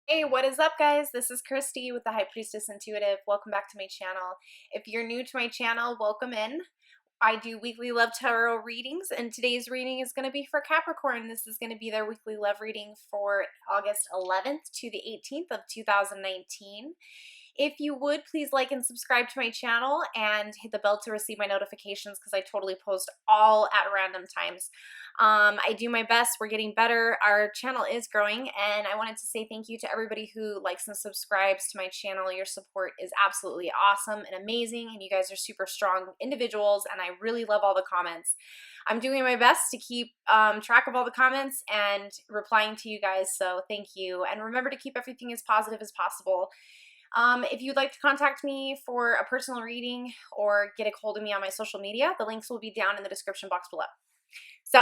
Hey, what is up, guys? This is Christy with the High Priestess Intuitive. Welcome back to my channel. If you're new to my channel, welcome in. I do weekly love tarot readings, and today's reading is going to be for Capricorn. This is going to be their weekly love reading for August 11th to the 18th of 2019. If you would, please like and subscribe to my channel and hit the bell to receive my notifications because I totally post all at random times. I do my best. We're getting better. Our channel is growing, and I wanted to say thank you to everybody who likes and subscribes to my channel. Your support is absolutely awesome and amazing, and you guys are super strong individuals, and I really love all the comments. I'm doing my best to keep track of all the comments and replying to you guys, so thank you. And remember to keep everything as positive as possible. If you'd like to contact me for a personal reading or get a hold of me on my social media, the links will be down in the description box below. So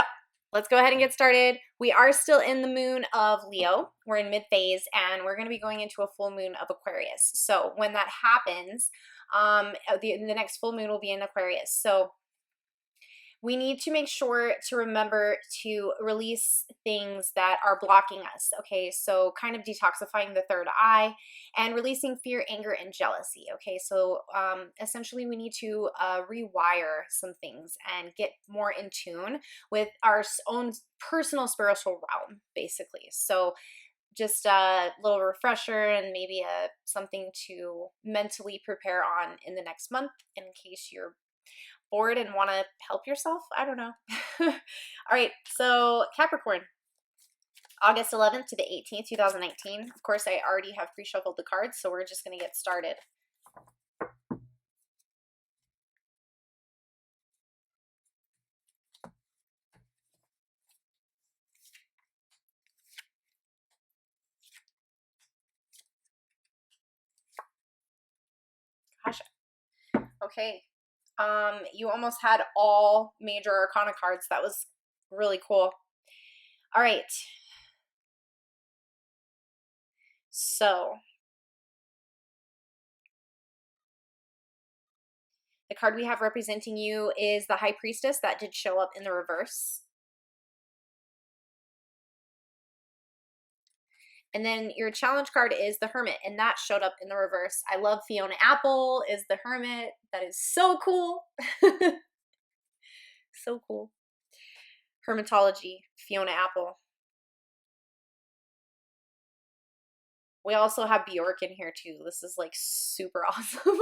let's go ahead and get started. We are still in the moon of Leo. We're in mid-phase, and we're going to be going into a full moon of Aquarius. So when that happens, the next full moon will be in Aquarius. So we need to make sure to remember to release things that are blocking us, okay? So kind of detoxifying the third eye and releasing fear, anger, and jealousy, okay? So essentially we need to rewire some things and get more in tune with our own personal spiritual realm, basically. So just a little refresher and maybe something to mentally prepare on in the next month in case you're bored and want to help yourself. I don't know. All right, so Capricorn, August 11th to the 18th, 2019. Of course, I already have pre-shuffled the cards, so we're just going to get started. Gosh. Okay. You almost had all major arcana cards. That was really cool. All right. So the card we have representing you is the High Priestess. That did show up in the reverse. And then your challenge card is the Hermit, and that showed up in the reverse. I love Fiona Apple is the Hermit. That is so cool. So cool. Hermetology, Fiona Apple. We also have Bjork in here too. This is like super awesome.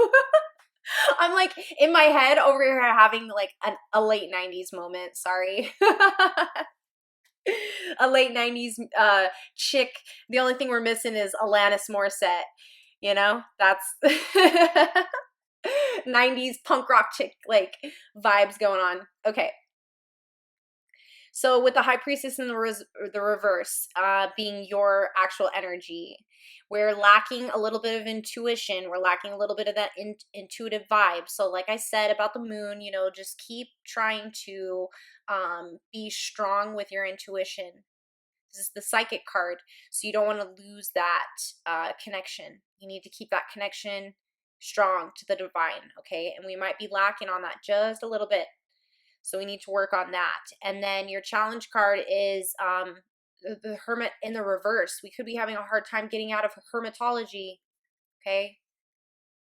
I'm like in my head over here having like a late 90s moment. Sorry. A late 90s chick. The only thing we're missing is Alanis Morissette. You know, that's 90s punk rock chick like vibes going on. Okay. So with the High Priestess in the reverse being your actual energy, we're lacking a little bit of intuition. We're lacking a little bit of that intuitive vibe. So like I said about the moon, you know, just keep trying to be strong with your intuition. This is the psychic card, so you don't want to lose that connection. You need to keep that connection strong to the divine, okay? And we might be lacking on that just a little bit. So we need to work on that. And then your challenge card is the Hermit in the reverse. We could be having a hard time getting out of hermetology, okay?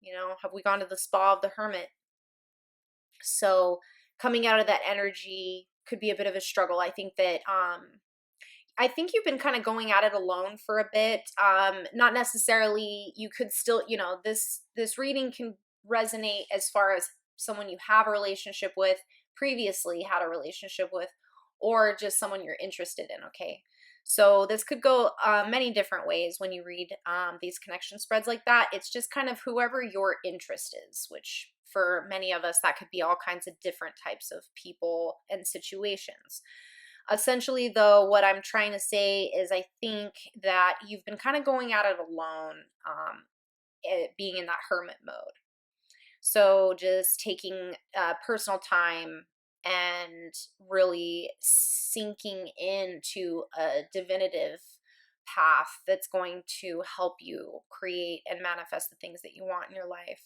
You know, have we gone to the spa of the Hermit? So coming out of that energy could be a bit of a struggle. I think that I think you've been kind of going at it alone for a bit. Not necessarily, you could still, you know, this reading can resonate as far as someone you have a relationship with, previously had a relationship with, or just someone you're interested in, okay? So this could go many different ways when you read these connection spreads like that. It's just kind of whoever your interest is, which for many of us, that could be all kinds of different types of people and situations. Essentially, though, what I'm trying to say is I think that you've been kind of going at it alone, being in that hermit mode. So just taking personal time and really sinking into a divinative path that's going to help you create and manifest the things that you want in your life.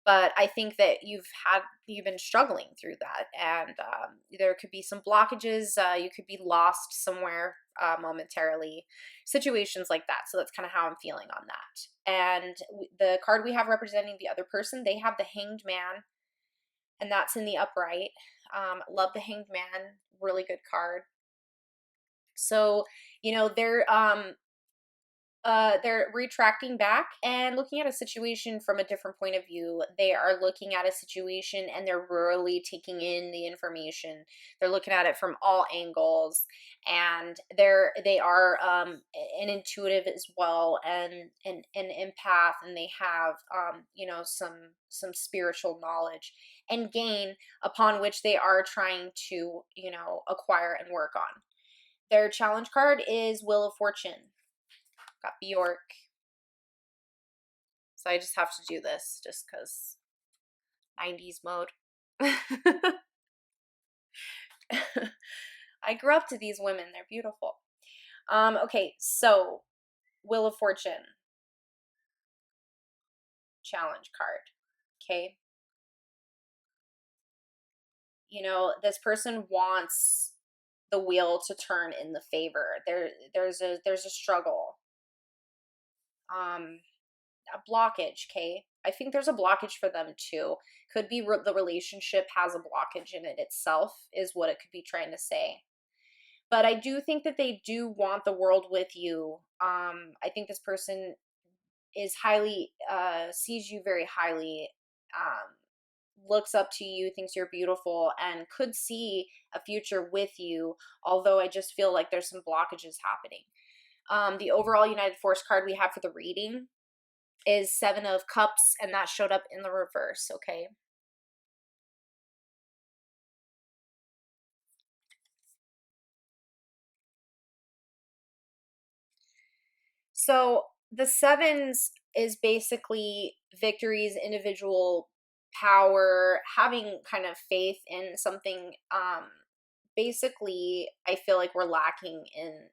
But I think that you've been struggling through that, and there could be some blockages. You could be lost somewhere momentarily, situations like that. So that's kind of how I'm feeling on that. And the card we have representing the other person, they have the Hanged Man, and that's in the upright. Love the Hanged Man, really good card. So, you know, they're retracting back and looking at a situation from a different point of view. They are looking at a situation and they're really taking in the information. They're looking at it from all angles, and they are an intuitive as well, and an empath, and they have you know, some spiritual knowledge and gain upon which they are trying to, you know, acquire and work on. Their challenge card is Wheel of Fortune. Got Bjork. So I just have to do this just because 90s mode. I grew up to these women. They're beautiful. Okay, so Wheel of Fortune. Challenge card. Okay. You know, this person wants the wheel to turn in the favor. There's a struggle. A blockage, okay? I think there's a blockage for them too. Could be the relationship has a blockage in it itself, is what it could be trying to say. But I do think that they do want the world with you. I think this person is highly, sees you very highly, looks up to you, thinks you're beautiful, and could see a future with you, although I just feel like there's some blockages happening. The overall United Force card we have for the reading is 7 of Cups, and that showed up in the reverse, okay? So the sevens is basically victories, individual power, having kind of faith in something. Basically, I feel like we're lacking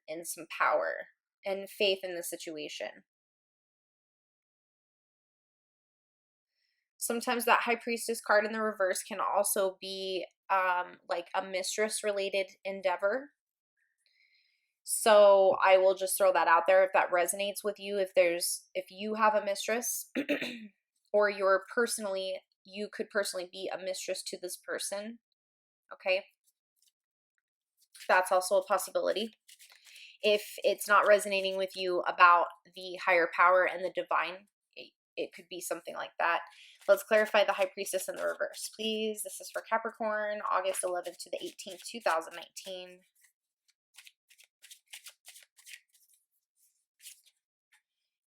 in some power and faith in the situation. Sometimes that High Priestess card in the reverse can also be like a mistress related endeavor. So I will just throw that out there if that resonates with you. If you have a mistress or you could personally be a mistress to this person. Okay. That's also a possibility. If it's not resonating with you about the higher power and the divine, it could be something like that. Let's clarify the High Priestess in the reverse, please. This is for Capricorn, August 11th to the 18th, 2019.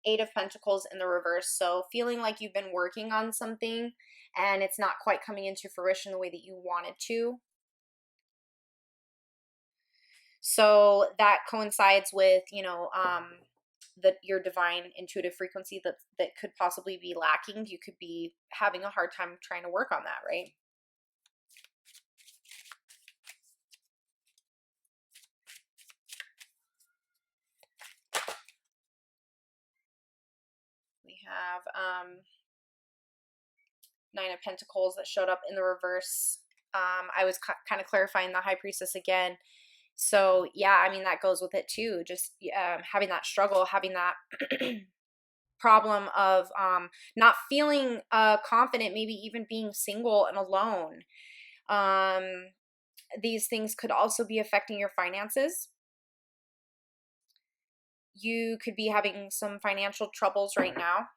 Eight of Pentacles in the reverse. So feeling like you've been working on something and it's not quite coming into fruition the way that you wanted to. So that coincides with, you know, your divine intuitive frequency that could possibly be lacking. You could be having a hard time trying to work on that, right? We have 9 of Pentacles that showed up in the reverse. I was kind of clarifying the High Priestess again. So yeah, I mean, that goes with it too. Just having that struggle, having that problem of not feeling confident, maybe even being single and alone. These things could also be affecting your finances. You could be having some financial troubles right now.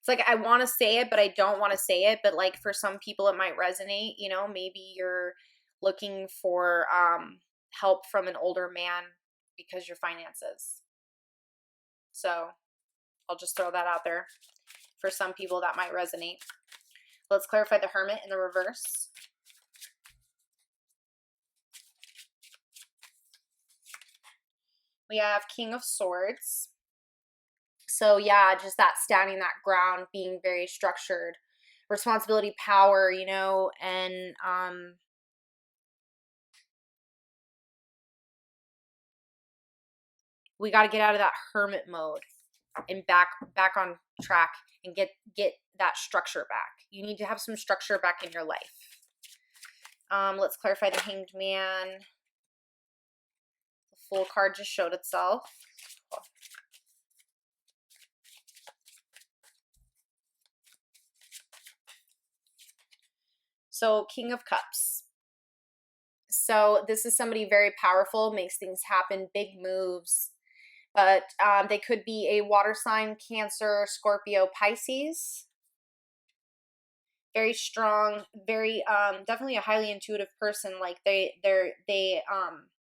It's like, I want to say it, but I don't want to say it. But like, for some people, it might resonate. You know, maybe you're looking for help from an older man because your finances. So I'll just throw that out there. For some people, that might resonate. Let's clarify the Hermit in the reverse. We have King of Swords. So yeah, just that standing that ground, being very structured, responsibility, power, you know, and We got to get out of that hermit mode and back on track and get that structure back. You need to have some structure back in your life. Let's clarify the Hanged Man. The Fool card just showed itself. Cool. So King of Cups. So this is somebody very powerful, makes things happen, big moves. But they could be a water sign, Cancer, Scorpio, Pisces. Very strong, very definitely a highly intuitive person. Like they're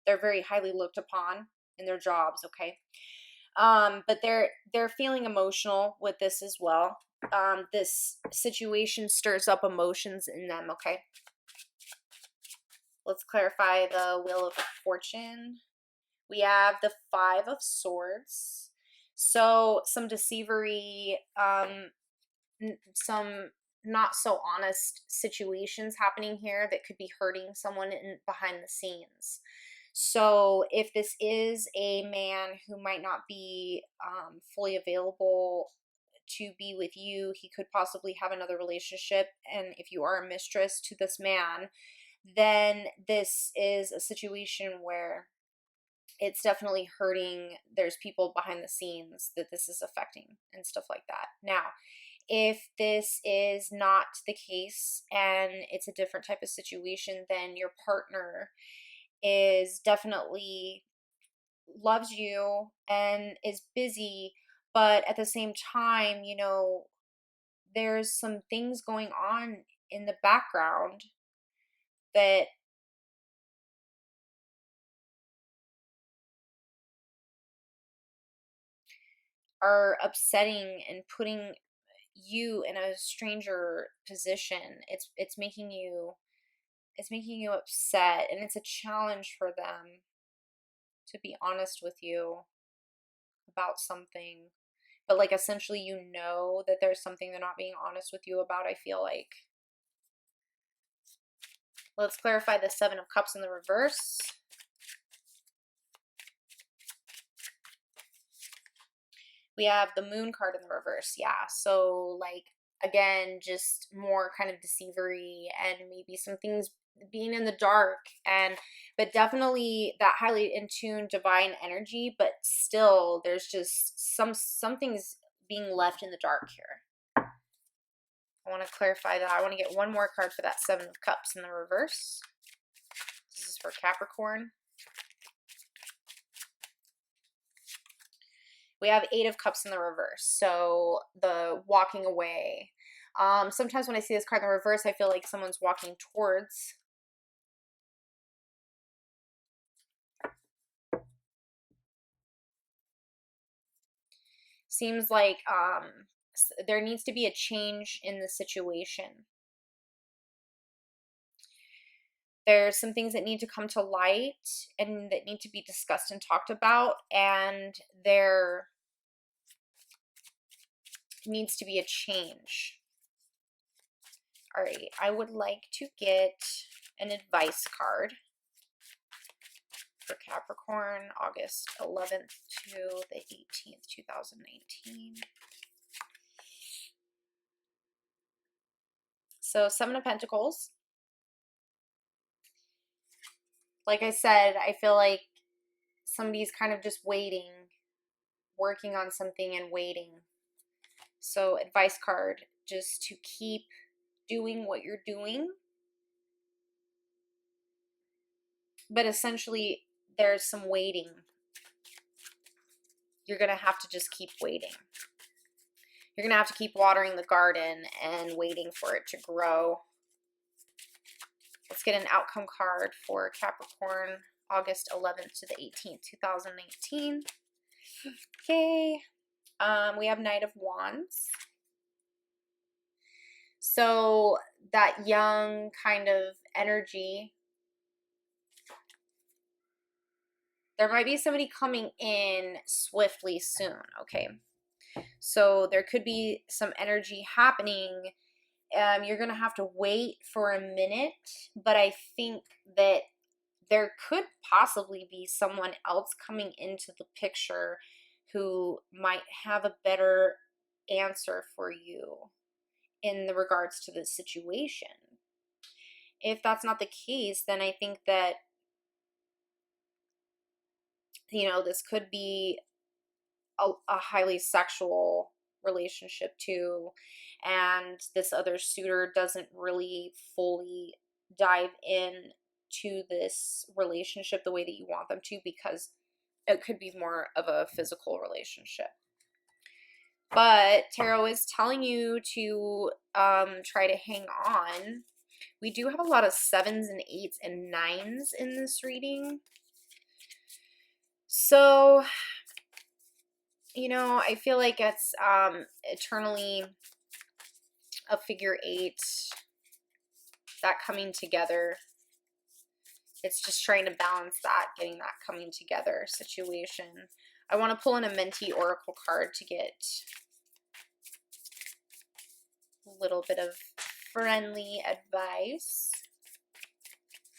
very highly looked upon in their jobs, okay? But they're feeling emotional with this as well. This situation stirs up emotions in them, okay? Let's clarify the Wheel of Fortune. We have the Five of Swords. So some deceivery, some not so honest situations happening here that could be hurting someone behind the scenes. So if this is a man who might not be fully available to be with you, he could possibly have another relationship. And if you are a mistress to this man, then this is a situation where it's definitely hurting. There's people behind the scenes that this is affecting and stuff like that. Now, if this is not the case and it's a different type of situation, then your partner is definitely loves you and is busy, but at the same time, you know, there's some things going on in the background that are upsetting and putting you in a stranger position. It's making you upset, and it's a challenge for them to be honest with you about something. But like essentially you know that there's something they're not being honest with you about, I feel like. Let's clarify the Seven of Cups in the reverse. We have the Moon card in the reverse. Yeah, so like again, just more kind of deceivery and maybe some things being in the dark, but definitely that highly in tune divine energy, but still there's just some things being left in the dark here. I want to clarify that. I want to get one more card for that Seven of Cups in the reverse. This is for Capricorn. We have Eight of Cups in the reverse, so the walking away. Sometimes when I see this card in the reverse, I feel like someone's walking towards. Seems like there needs to be a change in the situation. There's some things that need to come to light and that need to be discussed and talked about, and there needs to be a change. All right, I would like to get an advice card for Capricorn, August 11th to the 18th, 2019. So, Seven of Pentacles. Like I said, I feel like somebody's kind of just waiting, working on something and waiting. So, advice card, just to keep doing what you're doing. But essentially, there's some waiting. You're going to have to just keep waiting. You're going to have to keep watering the garden and waiting for it to grow. Let's get an outcome card for Capricorn, August 11th to the 18th, 2019. Okay. We have Knight of Wands. So that young kind of energy. There might be somebody coming in swiftly soon, okay? So there could be some energy happening. You're going to have to wait for a minute, but I think that there could possibly be someone else coming into the picture who might have a better answer for you in the regards to this situation. If that's not the case, then I think that, you know, this could be a highly sexual relationship too, and this other suitor doesn't really fully dive in to this relationship the way that you want them to, because it could be more of a physical relationship. But tarot is telling you to try to hang on. We do have a lot of 7s and 8s and 9s in this reading. So, you know, I feel like it's eternally a figure 8, that coming together. It's just trying to balance that, getting that coming together situation. I want to pull in a Mentee Oracle card to get a little bit of friendly advice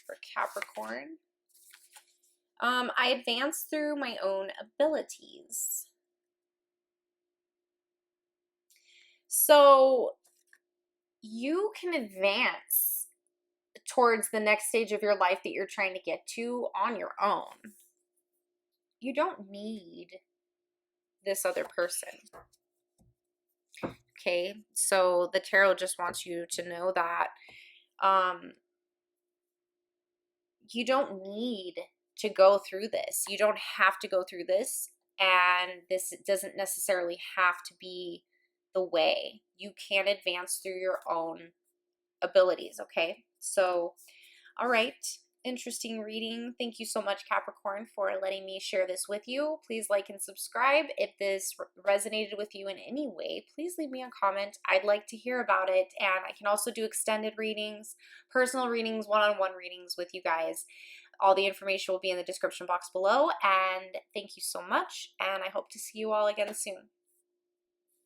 for Capricorn. I advance through my own abilities. So you can advance towards the next stage of your life that you're trying to get to on your own. You don't need this other person. Okay, so the tarot just wants you to know that you don't need to go through this. You don't have to go through this, and this doesn't necessarily have to be the way. You can advance through your own abilities, okay? So, all right, interesting reading. Thank you so much, Capricorn, for letting me share this with you. Please like and subscribe. If this resonated with you in any way, please leave me a comment. I'd like to hear about it, and I can also do extended readings, personal readings, one-on-one readings with you guys. All the information will be in the description box below, and thank you so much, and I hope to see you all again soon.